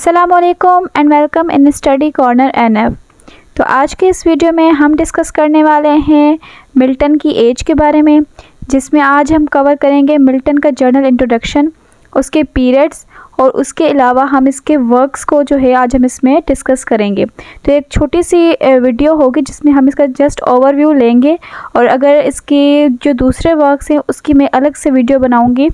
अस्सलामुअलैकुम and welcome in study corner NF. तो आज के इस वीडियो में हम डिस्कस करने वाले हैं मिल्टन की एज के बारे में, जिसमें आज हम कवर करेंगे मिल्टन का जर्नल इंट्रोडक्शन, उसके पीरियड्स और उसके अलावा हम इसके वर्क्स को जो है आज हम इसमें डिस्कस करेंगे। तो एक छोटी सी वीडियो होगी जिसमें हम इसका जस्ट ओवरव्यू लेंगे, और अगर इसके जो दूसरे वर्क्स हैं उसकी मैं अलग से वीडियो बनाऊंगी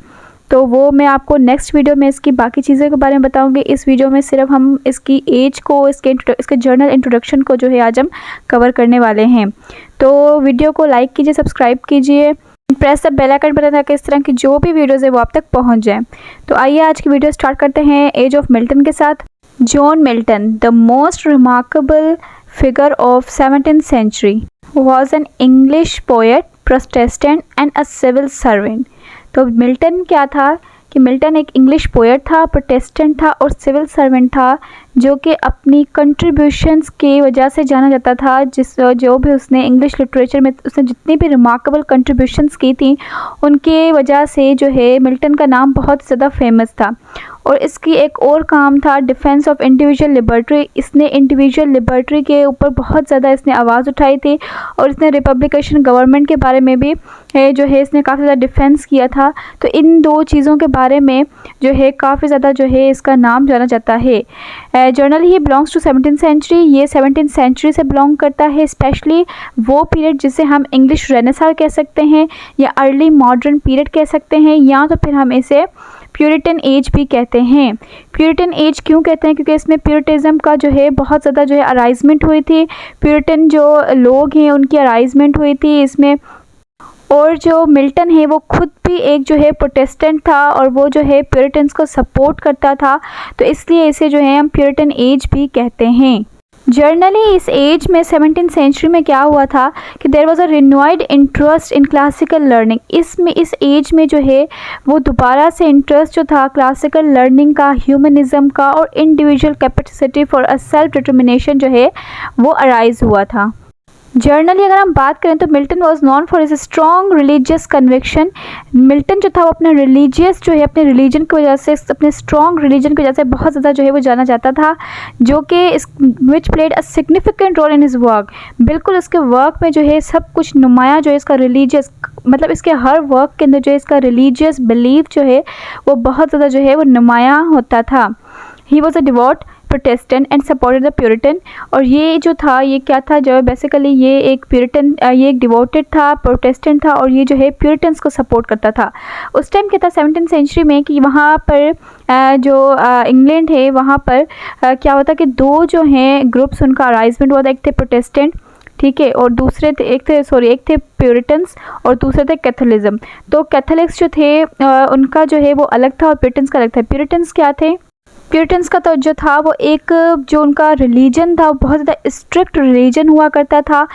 तो वो मैं आपको नेक्स्ट वीडियो में इसकी बाकी चीज़ों के बारे में बताऊंगी। इस वीडियो में सिर्फ हम इसकी एज को, इसके जर्नल इंट्रोडक्शन को जो है आज हम कवर करने वाले हैं। तो वीडियो को लाइक कीजिए, सब्सक्राइब कीजिए, press the bell icon button ताकि इस तरह की जो भी वीडियोज़ है वो आप तक पहुंच जाए। तो आइए आज की वीडियो स्टार्ट करते हैं एज ऑफ मिल्टन के साथ। John Milton, the most remarkable figure of 17th century, was an English poet, Protestant and a civil servant। तो मिल्टन क्या था कि मिल्टन एक इंग्लिश पोएट था, प्रोटेस्टेंट था और सिविल सर्वेंट था, जो कि अपनी कंट्रीब्यूशंस की वजह से जाना जाता था। जो भी उसने इंग्लिश लिटरेचर में उसने जितनी भी रिमार्केबल कंट्रीब्यूशंस की थी उनके वजह से जो है मिल्टन का नाम बहुत ज़्यादा फेमस था। और इसकी एक और काम था डिफेंस ऑफ इंडिविजुअल लिबर्टी। इसने इंडिविजुअल लिबर्टी के ऊपर बहुत ज़्यादा इसने आवाज़ उठाई थी, और इसने रिपब्लिकेशन गवर्नमेंट के बारे में भी जो है इसने काफ़ी ज़्यादा डिफेंस किया था। तो इन दो चीज़ों के बारे में जो है काफ़ी ज़्यादा जो है इसका नाम जाना जाता है। Journal he belongs to 17th century, ये 17th century से बिलोंग करता है, स्पेशली वो पीरियड जिसे हम इंग्लिश रेनेसां कह सकते हैं या अर्ली मॉडर्न पीरियड कह सकते हैं, या तो फिर हम इसे प्यूरिटन एज भी कहते हैं। प्यूरिटन एज क्यों कहते हैं? क्योंकि इसमें प्यूरिटिज़म का जो है बहुत ज़्यादा जो है अराइजमेंट हुई थी। प्यूरिटन जो लोग हैं उनकी अराइजमेंट हुई थी इसमें। और जो मिल्टन है वो खुद भी एक जो है प्रोटेस्टेंट था और वो जो है प्यूरिटन्स को सपोर्ट करता था, तो इसलिए इसे जो है हम प्यूरिटन एज भी कहते हैं। जर्नली इस एज में 17th century में क्या हुआ था कि there was a renewed interest in classical learning. इस एज में जो है वो दोबारा से इंटरेस्ट जो था क्लासिकल लर्निंग का, ह्यूमनिज़म का और individual capacity for a self determination जो है वो अराइज हुआ था। जर्नली अगर हम बात करें तो Milton was non for his strong religious conviction. Milton जो था वो अपने रिलीजियस जो है अपने रिलीजन की वजह से, अपने स्ट्रॉन्ग रिलीजन की वजह से बहुत ज़्यादा जो है वो जाना जाता था, जो कि which played a significant role in his work. बिल्कुल इसके वर्क में जो है सब कुछ नुमाया जो है इसका रिलीजियस, मतलब इसके हर वर्क के अंदर जो है इसका रिलीजियस बिलीफ जो है वो बहुत ज़्यादा जो है वो नुमाया होता था। He was a devote Protestant and supported the Puritan. और ये जो था ये क्या था, जो बेसिकली ये एक प्यूरिटन, ये एक डिवोटेड था, प्रोटेस्टेंट था और ये जो है प्यूरिटन्स को सपोर्ट करता था। उस टाइम क्या था 17th century में कि वहाँ पर जो इंग्लैंड है वहाँ पर क्या होता कि दो जो हैं ग्रुप्स उनका अराइजमेंट हुआ था। एक थे प्रोटेस्टेंट, ठीक है, और दूसरे एक थे प्यूरिटन्स और दूसरे थे कैथोलिज्म। तो कैथोलिक्स जो थे उनका जो है वो अलग था और प्यूरिटन्स का अलग था। प्यूरिटन्स क्या थे? प्यूरिटन्स का तो जो था वो एक जो उनका रिलीजन था वो बहुत ज़्यादा स्ट्रिक्ट रिलीजन हुआ करता था।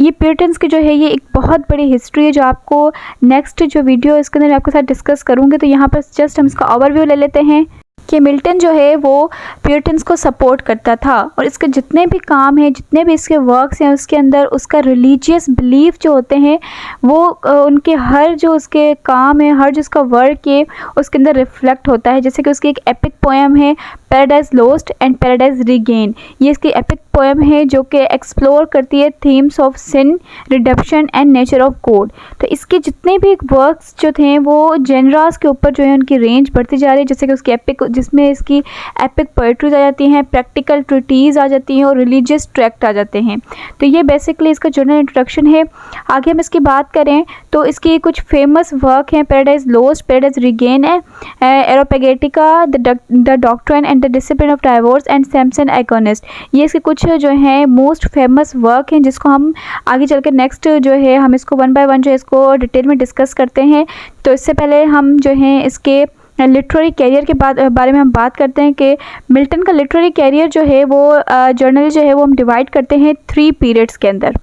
ये प्यूरिटन्स की जो है ये एक बहुत बड़ी हिस्ट्री है जो आपको नेक्स्ट जो वीडियो इसके अंदर आपके साथ डिस्कस करूँगी। तो यहाँ पर जस्ट हम इसका ओवरव्यू ले लेते हैं कि मिल्टन जो है वो प्यूरिटन्स को सपोर्ट करता था, और इसके जितने भी काम हैं, जितने भी इसके वर्क्स हैं, उसके अंदर उसका रिलीजियस बिलीफ जो होते हैं वो उनके हर जो उसके काम है, हर जो उसका वर्क है उसके अंदर रिफ्लेक्ट होता है। जैसे कि उसकी एक एपिक पोएम है paradise lost and paradise regain. ये इसकी एपिक पोएम है जो कि एक्सप्लोर करती है themes of sin, redemption and nature of God. तो इसके जितने भी वर्क्स जो थे वो जेनरास के ऊपर जो है उनकी रेंज बढ़ती जा रही है। जैसे कि उसकी एपिक, जिसमें इसकी एपिक पोएट्रीज आ जाती हैं, प्रैक्टिकल ट्रिटीज़ आ जाती हैं और रिलीजियस ट्रैक्ट आ जाते हैं। तो ये बेसिकली इसका जर्नल इंट्रोडक्शन है। आगे हम इसकी बात करें तो इसकी कुछ फेमस वर्क हैं पैराडाइज लॉस्ट, पैराडाइज रीगेन है, Areopagitica, the Doctrine and the Discipline of Divorce and Samson Agonistes. ये इसके कुछ जो हैं मोस्ट फेमस वर्क हैं जिसको हम आगे चल के नेक्स्ट जो है हम इसको वन बाय वन जो है इसको डिटेल में डिस्कस करते हैं। तो इससे पहले हम जो हैं इसके लिटरेरी कैरियर के बारे में हम बात करते हैं कि मिल्टन का लिटरेरी कैरियर जो है वो जर्नली जो है वो हम डिवाइड करते हैं 3 पीरियड्स के अंदर,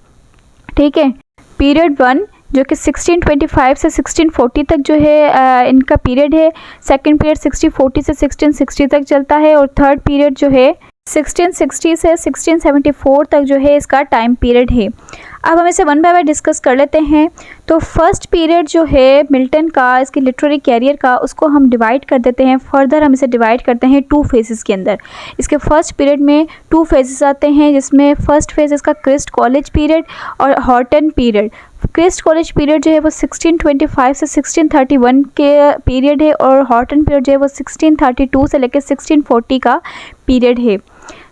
ठीक है। पीरियड 1 जो कि 1625 से 1640 तक जो है इनका पीरियड है। सेकंड पीरियड 1640 से 1660 तक चलता है, और थर्ड पीरियड जो है 1660 से 1674 तक जो है इसका टाइम पीरियड है। अब हम इसे वन बाय वन डिस्कस कर लेते हैं। तो फर्स्ट पीरियड जो है मिल्टन का, इसके लिटरेरी कैरियर का, उसको हम डिवाइड कर देते हैं। फर्दर हम इसे डिवाइड करते हैं 2 फेजेस के अंदर। इसके फर्स्ट पीरियड में 2 फेजेस आते हैं, जिसमें फर्स्ट फेज इसका क्रिस्ट कॉलेज पीरियड और Horton period. Christ college period जो है वो 1625 से 1631 के पीरियड है, और हॉटन पीरियड जो है वो 1632 से लेकर 1640 का पीरियड है।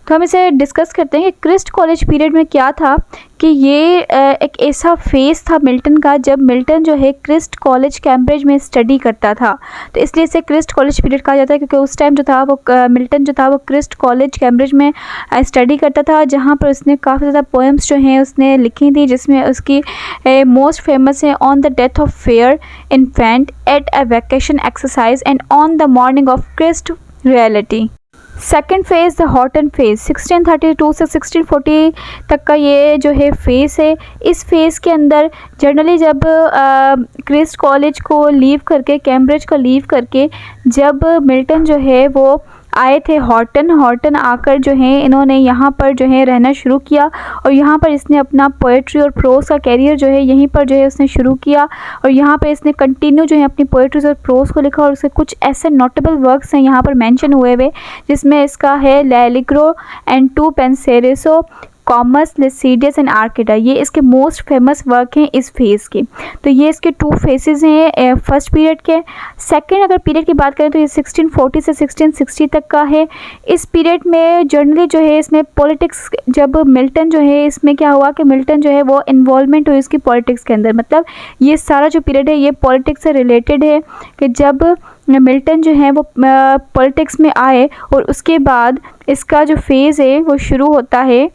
तो हम इसे डिस्कस करते हैं कि क्रिस्ट कॉलेज पीरियड में क्या था, कि ये एक ऐसा फेज़ था मिल्टन का जब मिल्टन जो है क्रिस्ट कॉलेज कैम्ब्रिज में स्टडी करता था। तो इसलिए इसे क्रिस्ट कॉलेज पीरियड कहा जाता है, क्योंकि उस टाइम जो था वो मिल्टन जो था वो क्रिस्ट कॉलेज कैम्ब्रिज में स्टडी करता था, जहाँ पर उसने काफ़ी ज़्यादा पोएम्स जो हैं उसने लिखी थी, जिसमें उसकी मोस्ट फेमस है on the death of fair infant at a vacation exercise and on the morning of Christ reality. Second phase the Horton phase 1632 से 1640 तक का ये जो है फेज़ है। इस फेज़ के अंदर जनरली जब क्रिस्ट कॉलेज को लीव करके, कैम्ब्रिज को लीव करके जब मिल्टन जो है वो आए थे हॉटन आकर जो है इन्होंने यहाँ पर जो है रहना शुरू किया, और यहाँ पर इसने अपना पोएट्री और प्रोज का कैरियर जो है यहीं पर जो है उसने शुरू किया, और यहाँ पर इसने कंटिन्यू जो है अपनी पोएट्रीज और प्रोज को लिखा। और उसके कुछ ऐसे नोटेबल वर्क्स हैं यहाँ पर मेंशन हुए हुए, जिसमें इसका है लैलिग्रो एंड टू पेंसेरेसो, कॉमर्स, लेसीडियस एंड आर्किडा। ये इसके मोस्ट फेमस वर्क हैं इस फेज़ के। तो ये इसके 2 फेजेस हैं फर्स्ट पीरियड के। सेकंड अगर पीरियड की बात करें तो ये 1640 से 1660 तक का है। इस पीरियड में जनरली जो है इसमें पॉलिटिक्स, जब मिल्टन जो है इसमें क्या हुआ कि मिल्टन जो है वो इन्वॉल्वमेंट हुई इसकी पॉलिटिक्स के अंदर। मतलब ये सारा जो पीरियड है ये पॉलिटिक्स से रिलेटेड है, कि जब मिल्टन जो है वो पॉलिटिक्स में आए और उसके बाद इसका जो फेज़ है वो शुरू होता है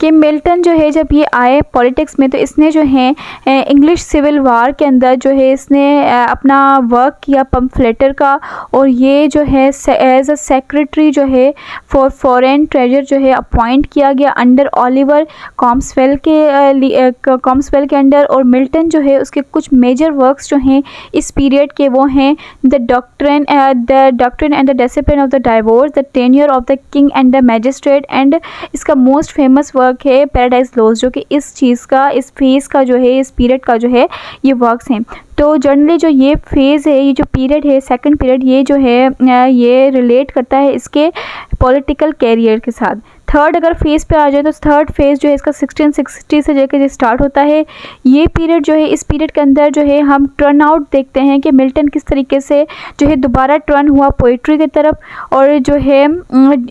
कि मिल्टन जो है जब ये आए पॉलिटिक्स में, तो इसने जो है इंग्लिश सिविल वार के अंदर जो है इसने अपना वर्क किया पम्फलेटर का, और ये जो है एज अ सेक्रेटरी जो है फॉर फॉरेन ट्रेजर जो है अपॉइंट किया गया अंडर ओलिवर कॉम्सवेल के अंडर। और मिल्टन जो है उसके कुछ मेजर वर्क्स जो हैं इस पीरियड के वो हैं the Doctrine and the Discipline of the divorce, the tenure of the king and the magistrate, and इसका मोस्ट फेमस वर्क है पैराडाइज लॉस्ट, जो कि इस चीज़ का, इस फेज़ का जो है, इस पीरियड का जो है ये वर्क्स हैं। तो जनरली जो ये फेज़ है, ये जो पीरियड है सेकंड पीरियड, ये जो है ये रिलेट करता है इसके पॉलिटिकल कैरियर के साथ। थर्ड अगर फेज़ पे आ जाए तो थर्ड फेज़ जो है इसका 1660 से लेकर स्टार्ट होता है। ये पीरियड जो है, इस पीरियड के अंदर जो है हम टर्न आउट देखते हैं कि मिल्टन किस तरीके से जो है दोबारा टर्न हुआ पोइट्री की तरफ, और जो है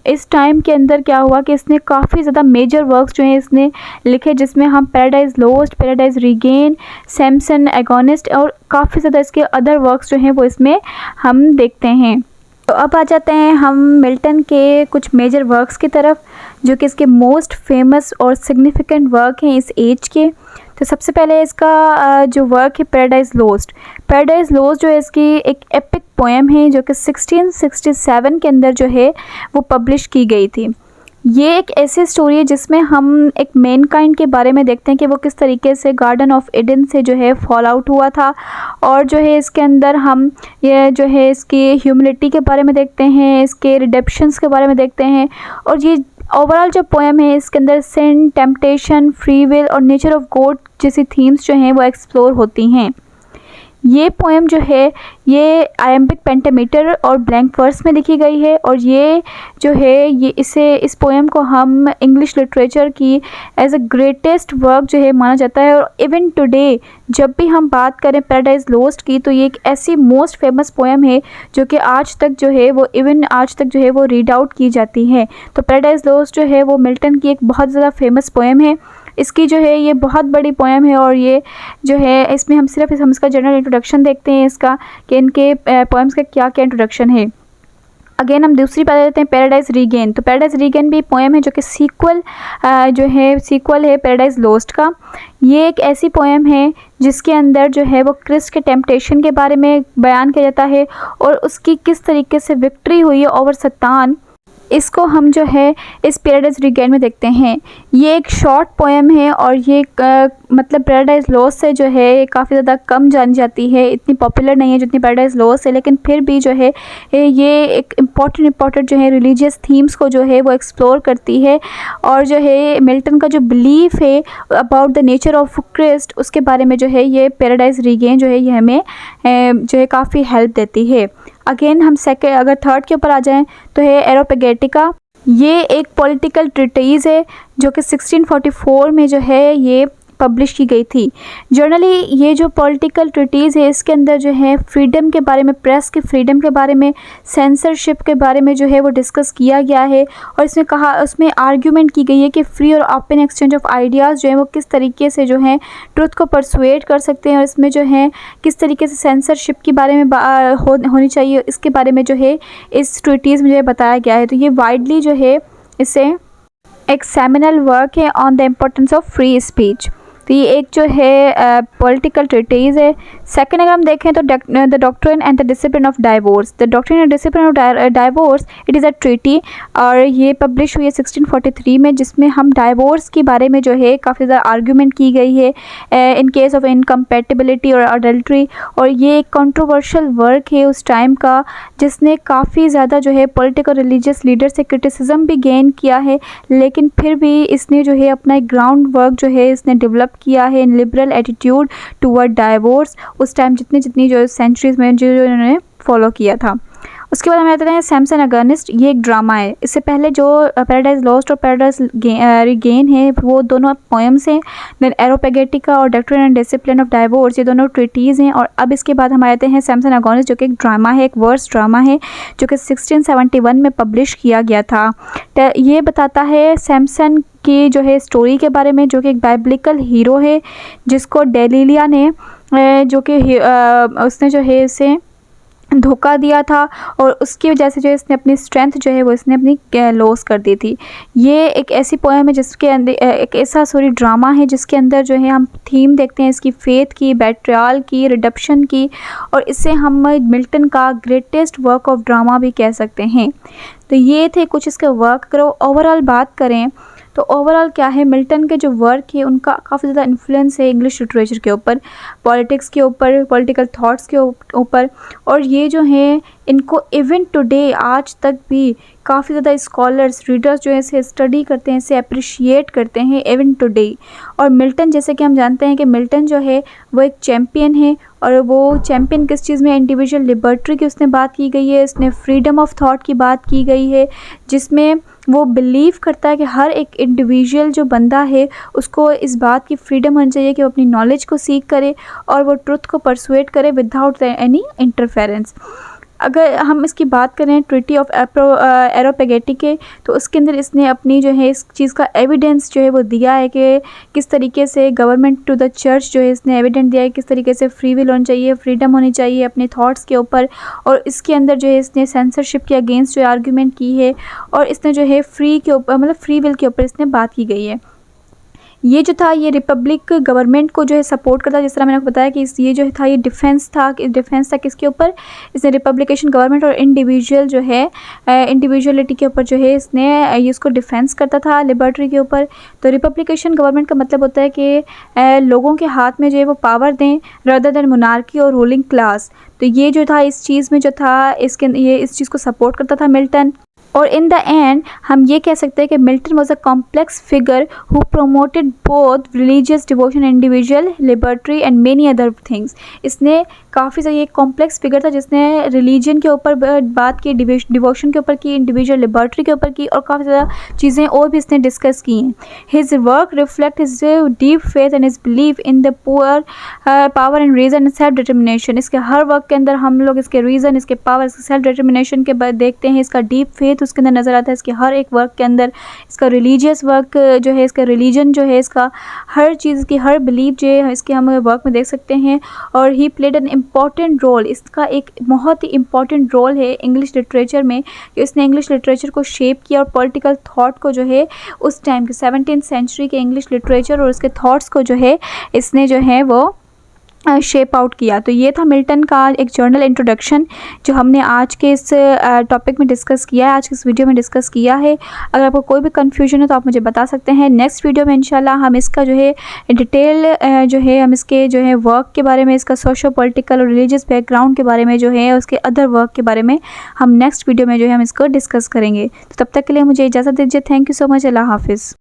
इस टाइम के अंदर क्या हुआ कि इसने काफ़ी ज़्यादा मेजर वर्क्स जो हैं इसने लिखे, जिसमें हम paradise Lost, Paradise regain, Samson agonist और काफ़ी ज़्यादा इसके अदर वर्क्स जो हैं वो इसमें हम देखते हैं। तो अब आ जाते हैं हम मिल्टन के कुछ मेजर वर्क्स की तरफ, जो कि इसके मोस्ट फेमस और सिग्निफिकेंट वर्क हैं इस एज के। तो सबसे पहले इसका जो वर्क है पैराडाइज लॉस्ट। पैराडाइज लॉस्ट जो है इसकी एक एपिक पोएम है, जो कि 1667 के अंदर जो है वो पब्लिश की गई थी। ये एक ऐसी स्टोरी है जिसमें हम एक मैनकाइंड के बारे में देखते हैं कि वो किस तरीके से गार्डन ऑफ ईडन से जो है फॉल आउट हुआ था, और जो है इसके अंदर हम ये जो है इसकी ह्यूमिलिटी के बारे में देखते हैं, इसके रिडेप्शंस के बारे में देखते हैं, और ये ओवरऑल जो पोएम है इसके अंदर सिन, टेम्पटेशन, फ्री विल और नेचर ऑफ गॉड जैसी थीम्स जो हैं वो एक्सप्लोर होती हैं। ये पोएम जो है ये आयम्बिक पेंटामीटर और ब्लैंक वर्स में लिखी गई है, और ये जो है ये इस पोएम को हम इंग्लिश लिटरेचर की एज अ ग्रेटेस्ट वर्क जो है माना जाता है। और इवन टुडे जब भी हम बात करें पैराडाइज लॉस्ट की, तो ये एक ऐसी मोस्ट फेमस पोएम है जो कि आज तक जो है वो वो रीड आउट की जाती है। तो पैराडाइज लॉस्ट जो है वो मिल्टन की एक बहुत ज़्यादा फेमस पोएम है। इसकी जो है ये बहुत बड़ी पोएम है, और ये जो है इसमें हम सिर्फ हम इसका जनरल इंट्रोडक्शन देखते हैं इसका, कि इनके पोएम्स का क्या क्या इंट्रोडक्शन है। अगेन हम दूसरी बात लेते हैं पैराडाइज रीगेन। तो पैराडाइज रीगेन भी पोएम है जो कि सीक्वल है पैराडाइज लॉस्ट का। ये एक ऐसी पोएम है जिसके अंदर जो है वो क्रिस्ट के टेम्पटेशन के बारे में बयान किया जाता है, और उसकी किस तरीके से विक्ट्री हुई है ओवर शैतान, इसको हम जो है इस पैराडाइज रिगेन में देखते हैं। ये एक शॉर्ट पोएम है और ये मतलब पैराडाइज लॉस्ट से जो है काफ़ी ज़्यादा कम जानी जाती है, इतनी पॉपुलर नहीं है जितनी पैराडाइज लॉस्ट है, लेकिन फिर भी जो है ये एक इम्पॉर्टेंट जो है रिलीजियस थीम्स को जो है वो एक्सप्लोर करती है। और जो है मिल्टन का जो बिलीफ है about the nature of Christ, उसके बारे में जो है ये पैराडाइज रिगेन जो है ये हमें जो है काफ़ी हेल्प देती है। अगेन हम अगर थर्ड के ऊपर आ जाएं तो है एरोपेगेटिका। ये एक पॉलिटिकल ट्रीटीज़ है जो कि 1644 में जो है ये पब्लिश की गई थी। जनरली ये जो पॉलिटिकल ट्रीटीज़ है इसके अंदर जो है फ्रीडम के बारे में, प्रेस के फ्रीडम के बारे में, सेंसरशिप के बारे में जो है वो डिस्कस किया गया है। और उसमें आर्ग्यूमेंट की गई है कि फ्री और ओपन एक्सचेंज ऑफ आइडियाज़ जो है वो किस तरीके से जो है ट्रुथ को परसुएट कर सकते हैं, और इसमें जो है किस तरीके से सेंसरशिप के बारे में होनी चाहिए, इसके बारे में जो है इस ट्रीटीज़ में जो है बताया गया है। तो ये वाइडली जो है इसे एक सेमिनल वर्क है on the importance of free speech. तो ये एक जो है पॉलिटिकल ट्रीटीज़ है। सेकंड अगर हम देखें तो the Doctrine and the Discipline of divorce. The Doctrine and discipline of divorce it is a treaty, और ये पब्लिश हुई है 1643 में, जिसमें हम डाइवोर्स के बारे में जो है काफ़ी ज़्यादा आर्ग्यूमेंट की गई है इन केस ऑफ इनकम्पैटिबिलिटी और अडल्ट्री। और ये एक कंट्रोवर्शियल वर्क है उस टाइम का, जिसने काफ़ी ज़्यादा जो है पॉलिटिकल रिलीजियस लीडर से क्रिटिसिज्म भी गेन किया है, लेकिन फिर भी इसने जो है अपना ग्राउंड वर्क जो है इसने डेवलप किया है इन लिबरल एटीट्यूड टुवर्ड डाइवोर्स उस टाइम जितनी जो सेंचुरीज में जो इन्होंने फॉलो किया था। उसके बाद हम आते हैं सैमसन अगेनिस्ट। ये एक ड्रामा है। इससे पहले जो पैराडाइज लॉस्ट और पैराडाइज रिगेन है वो दोनों पोएम्स हैं। देन एरोपेगेटिका और doctrine and discipline of divorce ये दोनों ट्रीटीज़ हैं। और अब इसके बाद हम आते हैं सैमसन अगेनिस्ट, जो कि एक ड्रामा है, एक वर्स ड्रामा है, जो कि 1671 में पब्लिश किया गया था। ये बताता है सैमसन की जो है स्टोरी के बारे में, जो कि एक बाइब्लिकल हीरो है जिसको डेलिलिया ने जो कि उसने जो है इसे धोखा दिया था, और उसकी वजह से जो इसने अपनी स्ट्रेंथ जो है वो इसने अपनी लॉस कर दी थी। ये एक ऐसी पोएम है जिसके अंदर एक ऐसा ड्रामा है जिसके अंदर जो है हम थीम देखते हैं इसकी फेथ की, बेट्रियल की, रिडम्पशन की, और इससे हम मिल्टन का ग्रेटेस्ट वर्क ऑफ ड्रामा भी कह सकते हैं। तो ये थे कुछ इसके वर्क। अगर ओवरऑल बात करें तो ओवरऑल क्या है, मिल्टन के जो वर्क है उनका काफ़ी ज़्यादा इन्फ्लुएंस है इंग्लिश लिटरेचर के ऊपर, पॉलिटिक्स के ऊपर, पॉलिटिकल थॉट्स के ऊपर। और ये जो है इनको इवन टुडे आज तक भी काफ़ी ज़्यादा स्कॉलर्स, रीडर्स जो है इसे स्टडी करते हैं, इसे अप्रिशिएट करते हैं इवन टुडे। और मिल्टन, जैसे कि हम जानते हैं कि मिल्टन जो है वो एक चैम्पियन है, और वो चैम्पियन किस चीज़ में, इंडिविजुअल लिबर्टी की उसने बात की गई है, इसने फ्रीडम ऑफ थॉट की बात की गई है, जिसमें वो बिलीव करता है कि हर एक इंडिविजुअल जो बंदा है उसको इस बात की फ्रीडम होनी चाहिए कि वो अपनी नॉलेज को सीख करे और वो ट्रुथ को परसुएट करे विदाउट एनी इंटरफेरेंस। अगर हम इसकी बात करें ट्रीटी ऑफ एरोपेगेटिका, तो उसके अंदर इसने अपनी जो है इस चीज़ का एविडेंस जो है वो दिया है कि किस तरीके से गवर्नमेंट टू द चर्च जो है इसने एविडेंस दिया है किस तरीके से फ्री विल होनी चाहिए, फ्रीडम होनी चाहिए अपने थॉट्स के ऊपर। और इसके अंदर जो है इसने सेंसरशिप के अगेंस्ट जो है आर्ग्यूमेंट की है, और इसने जो है फ्री के ऊपर मतलब फ्री विल के ऊपर इसने बात की गई है। ये जो था ये रिपब्लिक गवर्नमेंट को जो है सपोर्ट करता है, जिस तरह मैंने आपको बताया कि ये जो था ये डिफेंस था किसके ऊपर, इसने रिपब्लिकेशन गवर्नमेंट और इंडिविजुअल जो है इंडिविजुअलिटी के ऊपर जो है इसने इसको डिफेंस करता था लिबर्टी के ऊपर। तो रिपब्लिकेशन गवर्नमेंट का मतलब होता है कि लोगों के हाथ में जो है वो पावर दें रादर देन मोनार्की और रूलिंग क्लास। तो ये जो था इस चीज़ में जो था ये इस चीज़ को सपोर्ट करता था मिल्टन। और इन द एंड हम ये कह सकते हैं कि Milton was a complex figure who promoted both religious devotion, individual liberty and many other things. इसने काफ़ी ज़्यादा एक कॉम्प्लेक्स फिगर था जिसने रिलीजन के ऊपर बात की, डिवोशन के ऊपर की, इंडिविजुअल लिबर्टी के ऊपर की, और काफ़ी ज़्यादा चीज़ें और भी इसने डिस्कस की हैं। His work reflect his deep faith and his believe in the poor power and reason and self determination. इसके हर वर्क के अंदर हम लोग इसके रीज़न, इसके पावर, इसके सेल्फ डिटर्मिनेशन के बाद देखते हैं, इसका डीप फेथ उसके अंदर नज़र आता है। इसके हर एक वर्क के अंदर इसका रिलीजियस वर्क जो है, इसका रिलीजन जो है, इसका हर चीज़ की हर बिलीव जो है इसके हम वर्क में देख सकते हैं। और he played an important role, इसका एक बहुत ही इम्पॉर्टेंट रोल है इंग्लिश लिटरेचर में कि इसने इंग्लिश लिटरेचर को शेप किया और पॉलिटिकल थॉट को जो है उस टाइम के 17th सेंचुरी के इंग्लिश लिटरेचर और उसके थॉट्स को जो है इसने जो है वो शेप आउट किया। तो ये था मिल्टन का एक जर्नल इंट्रोडक्शन जो हमने आज के इस टॉपिक में डिस्कस किया है, आज के इस वीडियो में डिस्कस किया है। अगर आपको कोई भी कन्फ्यूजन है तो आप मुझे बता सकते हैं। नेक्स्ट वीडियो में इंशाल्लाह हम इसका जो है डिटेल जो है हम इसके जो है वर्क के बारे में, इसका सोशो पॉलिटिकल और रिलीजियस बैकग्राउंड के बारे में जो है, उसके अदर वर्क के बारे में हम नेक्स्ट वीडियो में जो है हम इसको डिस्कस करेंगे। तो तब तक के लिए मुझे इजाज़त दीजिए। Thank you so much. अल्लाह हाफिज़।